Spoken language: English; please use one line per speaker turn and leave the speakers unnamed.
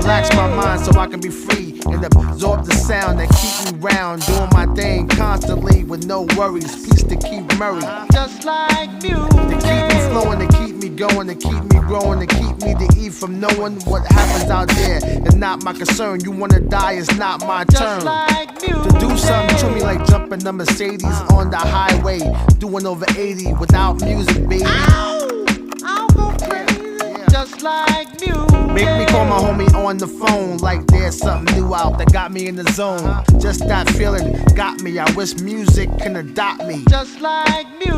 Relax my mind so I can be free and absorb the sound that keep me round, doing my thing constantly with no worries. Peace to Keith Murray.
Just like music.
To keep me flowing, to keep me going, to keep me growing, to keep me to eat from knowing what happens out there. It's not my concern. You wanna die, it's not my turn.
Just like music.
To do something to me like jumping the Mercedes on the highway, doing over 80 without music, baby.
I'll go crazy. Just like music.
Make me call my homie on the phone like there's something new out that got me in the zone. Just that feeling got me. I wish music can adopt me.
Just like music.